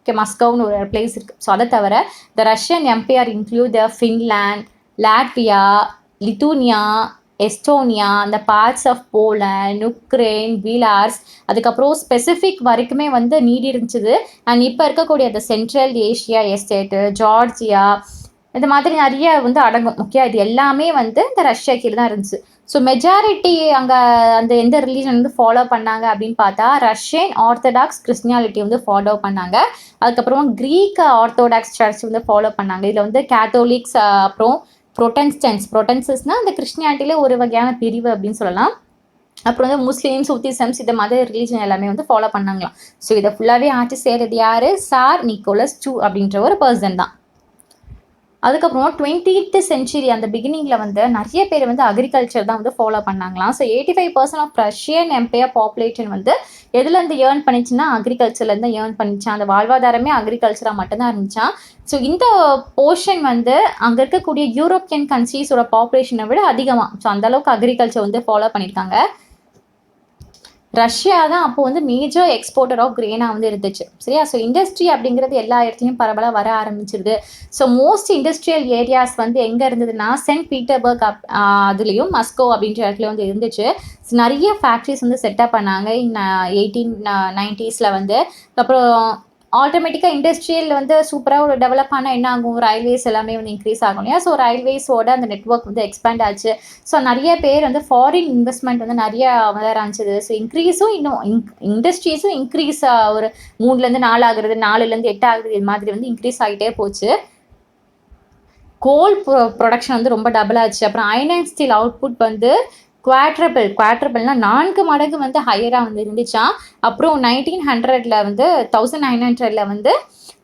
மஸ்கோவ்னு ஒரு பிளேஸ் இருக்குது. ஸோ அதை தவிர the Russian empire include the Finland, Latvia, Lithuania, Estonia, அந்த parts of Poland, Ukraine, Belarus, அதுக்கப்புறம் ஸ்பெசிஃபிக் வரைக்குமே வந்து நீடி இருந்துச்சு. அண்ட் இப்போ இருக்கக்கூடிய அந்த சென்ட்ரல் ஏஷியா எஸ்டேட்டு, ஜார்ஜியா, இந்த மாதிரி நிறைய வந்து அடங்கும். ஓகே, இது எல்லாமே வந்து இந்த ரஷ்யா கீழே தான் இருந்துச்சு. ஸோ மெஜாரிட்டி அங்கே அந்த எந்த ரிலீஜன் வந்து ஃபாலோ பண்ணாங்க அப்படின்னு பார்த்தா ரஷ்யன் ஆர்த்தடாக்ஸ் கிறிஸ்டியானிட்டி வந்து ஃபாலோ பண்ணாங்க. அதுக்கப்புறமா க்ரீக் ஆர்த்தோடாக்ஸ் சர்ச் வந்து ஃபாலோ பண்ணாங்க. இதில் வந்து கேத்தோலிக்ஸ், அப்புறம் ப்ரொட்டன்சஸ்னால் அந்த கிறிஸ்டியானிட்டியில் ஒரு வகையான பிரிவு அப்படின்னு சொல்லலாம். அப்புறம் வந்து முஸ்லீம்ஸ், உத்திசம்ஸ், இந்த மாதிரி ரிலீஜன் எல்லாமே வந்து ஃபாலோ பண்ணாங்களாம். ஸோ இதை ஃபுல்லாகவே ஆட்சி செய்கிறது யார்? சார் நிக்கோலஸ் II அப்படின்ற ஒரு பர்சன் தான். அதுக்கப்புறம் 20th சென்ச்சுரி அந்த பிகினிங்கில் வந்து நிறைய பேர் வந்து அக்ரிகல்ச்சர் தான் வந்து ஃபாலோ பண்ணாங்களாம். So 85% of Russian empire population வந்து எதுலேருந்து ஏர்ன் பண்ணிச்சுன்னா அக்ரிகல்ச்சர்லேருந்து ஏர்ன் பண்ணிச்சான். அந்த வாழ்வாதாரமே அக்ரிகல்ச்சராக மட்டும்தான் இருந்துச்சான். ஸோ இந்த போர்ஷன் வந்து அங்கே இருக்கக்கூடிய யூரோப்பியன் கண்ட்ரீஸோட பாப்புலேஷனை விட அதிகமாக, ஸோ அந்தளவுக்கு அக்ரிகல்ச்சர் வந்து ஃபாலோ பண்ணியிருக்காங்க. ரஷ்யா தான் அப்போ வந்து மேஜர் எக்ஸ்போர்ட்டர் ஆஃப் கிரெயினாக வந்து இருந்துச்சு. சரியா? ஸோ இண்டஸ்ட்ரி அப்படிங்கிறது எல்லா இடத்துலையும் பரவலாக வர ஆரம்பிச்சிருது. ஸோ மோஸ்ட் இண்டஸ்ட்ரியல் ஏரியாஸ் வந்து எங்கே இருந்ததுன்னா சென்ட் பீட்டர்பர்க் அதுலேயும் மஸ்கோ அப்படின்ற இடத்துல வந்து இருந்துச்சு. ஸோ நிறைய ஃபேக்ட்ரிஸ் வந்து செட்டப் பண்ணாங்க 1890s வந்து. அப்புறம் ஆட்டோமேட்டிக்காக இண்டஸ்ட்ரியல் வந்து சூப்பராக ஒரு டெவலப் ஆனால் என்ன ஆகும், ரயில்வேஸ் எல்லாமே வந்து இன்க்ரீஸ் ஆகும் இல்லையா? ஸோ ரயில்வேஸோட அந்த நெட்ஒர்க் வந்து எக்ஸ்பேண்ட் ஆச்சு. ஸோ நிறைய பேர் வந்து ஃபாரின் இன்வெஸ்ட்மெண்ட் வந்து நிறைய வர ஆரம்பிச்சது. ஸோ இன்க்ரீஸும் இன்னும் இண்டஸ்ட்ரீஸும் இன்க்ரீஸ் ஒரு 3லேருந்து 4 ஆகுறது, 4லேருந்து 8 ஆகுறது, இது மாதிரி வந்து இன்க்ரீஸ் ஆகிட்டே போச்சு. கோல் ப்ரொடக்ஷன் வந்து ரொம்ப டபுள் ஆச்சு. அப்புறம் அயர்ன் அண்ட் ஸ்டீல் அவுட்புட் வந்து குவாட்ரபிள்னா 4 மடங்கு வந்து ஹையராக வந்து இருந்துச்சான். அப்புறம் 1900 வந்து 1900 வந்து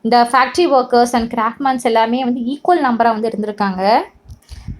இந்த ஃபேக்ட்ரி ஒர்க்கர்ஸ் அண்ட் கிராஃப்ட்மேன்ஸ் எல்லாமே வந்து ஈக்குவல் நம்பராக வந்து இருந்திருக்காங்க.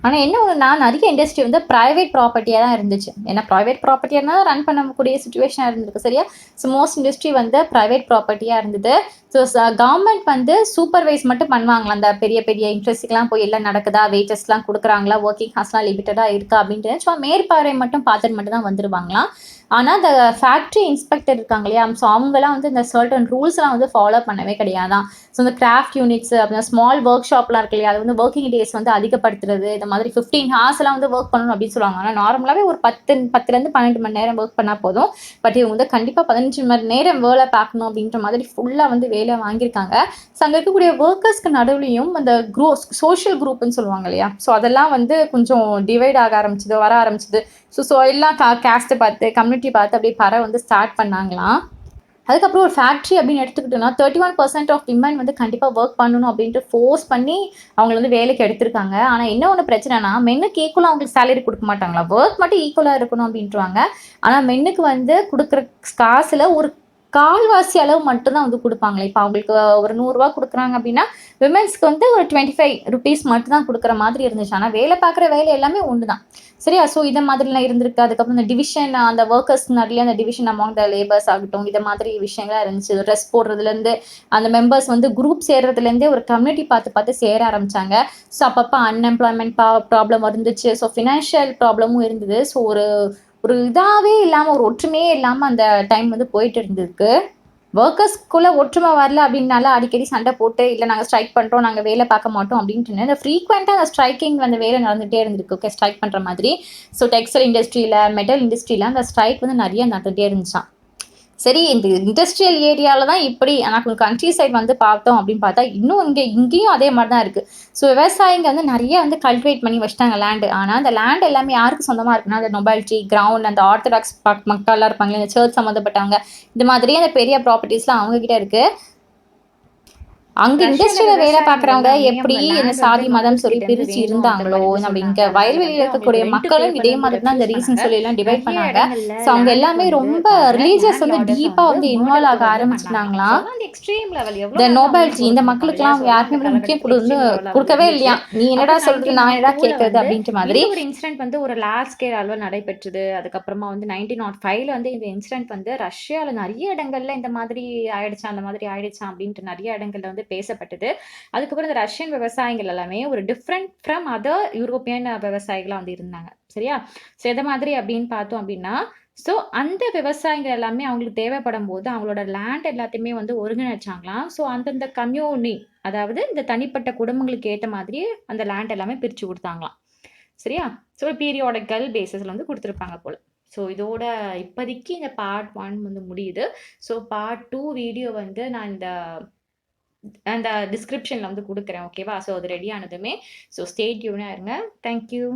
ஆனால் என்ன ஒன்றுனா நிறைய இண்டஸ்ட்ரி வந்து ப்ரைவேட் ப்ராப்பர்ட்டியாக தான் இருந்துச்சு. ஏன்னா ப்ரைவேட் ப்ராப்பர்ட்டியாக தான் ரன் பண்ணக்கூடிய சுச்சுவேஷனாக இருந்திருக்கு. சரியா? ஸோ மோஸ்ட் இண்டஸ்ட்ரி வந்து ப்ரைவேட் ப்ராப்பர்ட்டியாக இருந்தது. ஸோ கவர்மெண்ட் வந்து சூப்பர்வைஸ் மட்டும் பண்ணுவாங்களா, அந்த பெரிய பெரிய இண்டஸ்ட்ரிக்கெலாம் போய் எல்லாம் நடக்குதா, வேஜஸ்லாம் கொடுக்குறாங்களா, ஒர்க்கிங் ஹார்ஸ்லாம் லிமிட்டடாக இருக்கா அப்படின்ட்டு சும்மா மேற்பார்வை மட்டும் பார்த்துட்டு மட்டும் தான் வந்துருவாங்களாம். ஆனால் இந்த ஃபேக்ட்ரி இன்ஸ்பெக்டர் இருக்காங்க இல்லையா, ஸோ அவங்களாம் வந்து இந்த சர்டன் ரூல்ஸ்லாம் வந்து ஃபாலோ பண்ணவே கிடையாதான். ஸோ இந்த கிராஃப்ட் யூனிட்ஸ், அப்புறம் ஸ்மால் ஒர்க் ஷாப்லாம் இருக்கு இல்லையா, அது வந்து ஒர்க்கிங் டேஸ் வந்து அதிகப்படுத்துறது, இந்த மாதிரி 15 ஹார்ஸ்லாம் வந்து ஒர்க் பண்ணணும் அப்படின்னு சொல்லுவாங்க. ஆனால் நார்மலாகவே ஒரு 10லேருந்து 12 மணி நேரம் ஒர்க் பண்ணால் போதும். பட் இவங்க வந்து கண்டிப்பாக 15 மணி நேரம் வேலை பார்க்கணும் அப்படின்ற மாதிரி ஃபுல்லாக வந்து வேலை வாங்கியிருக்காங்க. ஸோ அங்கே இருக்கக்கூடிய ஒர்க்கர்ஸ்க்கு நடுவுலையும் அந்த சோஷியல் குரூப்னு சொல்லுவாங்க இல்லையா, ஸோ அதெல்லாம் வந்து கொஞ்சம் டிவைட் ஆக ஆரம்பிச்சிது, வர ஆரம்பிச்சிது. ஸோ எல்லாம் கேஸ்ட்டை பார்த்து, கம்யூனிட்டி பார்த்து அப்படியே வந்து ஸ்டார்ட் பண்ணாங்களாம். அதுக்கப்புறம் ஒரு ஃபேக்ட்ரி அப்படின்னு எடுத்துக்கிட்டோம்னா 31% ஆஃப் விமன் வந்து கண்டிப்பாக ஒர்க் பண்ணணும் அப்படின்ட்டு ஃபோர்ஸ் பண்ணி அவங்கள வந்து வேலைக்கு எடுத்திருக்காங்க. ஆனால் என்ன ஒன்று பிரச்சனைனா, மென்னுக்கு ஈக்குவலாக அவங்களுக்கு சேலரி கொடுக்க மாட்டாங்களா, ஒர்க் மட்டும் ஈக்குவலாக இருக்கணும் அப்படின்ட்டுருவாங்க. ஆனால் மென்னுக்கு வந்து கொடுக்குற காசில் ஒரு கால்வாசி அளவு மட்டும்தான் வந்து கொடுப்பாங்களே. இப்போ அவங்களுக்கு ஒரு 100 ரூபா கொடுக்குறாங்க அப்படின்னா விமென்ஸ்க்கு வந்து ஒரு 25 rupees மட்டும்தான் கொடுக்குற மாதிரி இருந்துச்சு. ஆனால் வேலை பார்க்குற வேலை எல்லாமே ஒன்று தான். சரியா? ஸோ இதை மாதிரிலாம் இருந்திருக்கு. அதுக்கப்புறம் இந்த டிவிஷன், அந்த ஒர்க்கர்ஸ் நிறைய அந்த டிவிஷன் அமாங் த லேபர்ஸ் ஆகட்டும், இதை மாதிரி விஷயங்கள்லாம் இருந்துச்சு. ட்ரெஸ் போடுறதுலேருந்து அந்த மெம்பர்ஸ் வந்து குரூப் சேர்றதுலேருந்தே ஒரு கம்யூனிட்டி பார்த்து சேர ஆரம்பித்தாங்க. ஸோ அப்பப்போ அன்எம்ப்ளாய்மெண்ட் ப்ராப்ளம் இருந்துச்சு. ஸோ ஃபினான்ஷியல் ப்ராப்ளமும் இருந்தது. ஸோ ஒரு இதாகவே இல்லாமல், ஒரு ஒற்றுமையே இல்லாமல் அந்த டைம் வந்து போயிட்டு இருந்திருக்கு. ஒர்க்கர்ஸ்குள்ளே ஒற்றுமை வரல அப்படின்னால அடிக்கடி சண்டை போட்டு, இல்லை நாங்கள் ஸ்ட்ரைக் பண்ணுறோம், நாங்கள் வேலை பார்க்க மாட்டோம் அப்படின்ட்டு இந்த ஃப்ரீக்வெண்ட்டாக அந்த ஸ்ட்ரைக்கிங் அந்த வேலை நடந்துகிட்டே இருந்திருக்கு. ஓகே, ஸ்ட்ரைக் பண்ணுற மாதிரி. ஸோ டெக்ஸ்டைல் இண்டஸ்ட்ரியில், மெட்டல் இண்டஸ்ட்ரியில் அந்த ஸ்ட்ரைக் வந்து நிறைய நடந்துகிட்டே இருந்துச்சான். சரி, இந்த இண்டஸ்ட்ரியல் ஏரியாவில் தான் இப்படி, ஆனால் கொஞ்சம் கண்ட்ரி சைட் வந்து பார்த்தோம் அப்படின்னு பார்த்தா இன்னும் இங்கேயும் அதே மாதிரி தான் இருக்குது. ஸோ விவசாயிங்க வந்து நிறைய வந்து கல்டிவேட் பண்ணி வச்சிட்டாங்க லேண்டு. ஆனால் அந்த லேண்ட் எல்லாமே யாருக்கு சொந்தமாக இருக்குன்னா, அந்த நொபாலிட்டி கிரவுண்ட், அந்த ஆர்த்தடாக்ஸ் மக்கள்லாம் இருப்பாங்க, இந்த சர்ச் சம்மந்தப்பட்டவங்க, இந்த மாதிரியே அந்த பெரிய ப்ராப்பர்ட்டிஸ்லாம் அவங்கக்கிட்ட இருக்குது. அங்க இண்டஸ்ட்ரியில வேலை பார்க்குறவங்க எப்படி இந்த சாதி மதம் சொல்லி பிரிச்சு இருந்தாங்களோ, நம்ம இங்க வயல்வெளியில இருக்கக்கூடிய மக்களும் இதே மாதிரி தான் இந்த ரீசன் சொல்லி எல்லாம் டிவைட் பண்ணாங்க. ஸோ அவங்க எல்லாமே ரொம்ப ரிலீஜியஸ் வந்து டீப்பா வந்து இன்வால்வ் ஆக ஆரம்பிச்சிருந்தாங்களாம். இந்த நோபல்டி இந்த மக்களுக்குலாம் அவங்க யாருக்குமே வந்து முக்கியம் கொடுக்கவே இல்லையா. நீ என்னடா சொல்றது, நான் என்னடா கேட்கறது அப்படின்ற மாதிரி ஒரு இன்சிடென்ட் வந்து ஒரு லார்ஜ் ஸ்கேல் அளவில் நடைபெற்றது. அதுக்கப்புறமா வந்து 1905 வந்து இந்த இன்சிடென்ட் வந்து ரஷ்யால நிறைய இடங்கள்ல இந்த மாதிரி ஆயிடுச்சா அந்த மாதிரி ஆயிடுச்சா அப்படின்ட்டு நிறைய இடங்கள்ல வந்து பேசப்பட்டது. அதுக்கப்புறம் இந்த ரஷ்யன் விவசாயிகள் எல்லாமே ஒரு டிஃப்ரெண்ட் ஃப்ரம் அதர் யூரோப்பியன் விவசாயிகளா வந்து இருந்தாங்க. சரியா? ஸோ எதை மாதிரி அப்படின்னு பார்த்தோம் அப்படின்னா, ஸோ அந்த விவசாயிகள் எல்லாமே அவங்களுக்கு தேவைப்படும் போது அவங்களோட லேண்ட் எல்லாத்தையுமே வந்து ஒருங்கிணைச்சாங்களாம். ஸோ அந்தந்த கம்யூனி, அதாவது இந்த தனிப்பட்ட குடும்பங்களுக்கு ஏற்ற மாதிரி அந்த லேண்ட் எல்லாமே பிரிச்சு கொடுத்தாங்களாம். சரியா? ஸோ பீரியாடிக்கல் பேசிஸ்ல வந்து கொடுத்துருப்பாங்க போல. ஸோ இதோட இப்போதைக்கு இந்த பார்ட் 1 வந்து முடியுது. ஸோ பார்ட் 2 வீடியோ வந்து நான் அந்த டிஸ்கிரிப்ஷன்ல வந்து கொடுக்குறேன். ஓகேவா? ஸோ அது ரெடி ஆனதுமே ஸோ ஸ்டே டியூனா இருங்க. Thank you.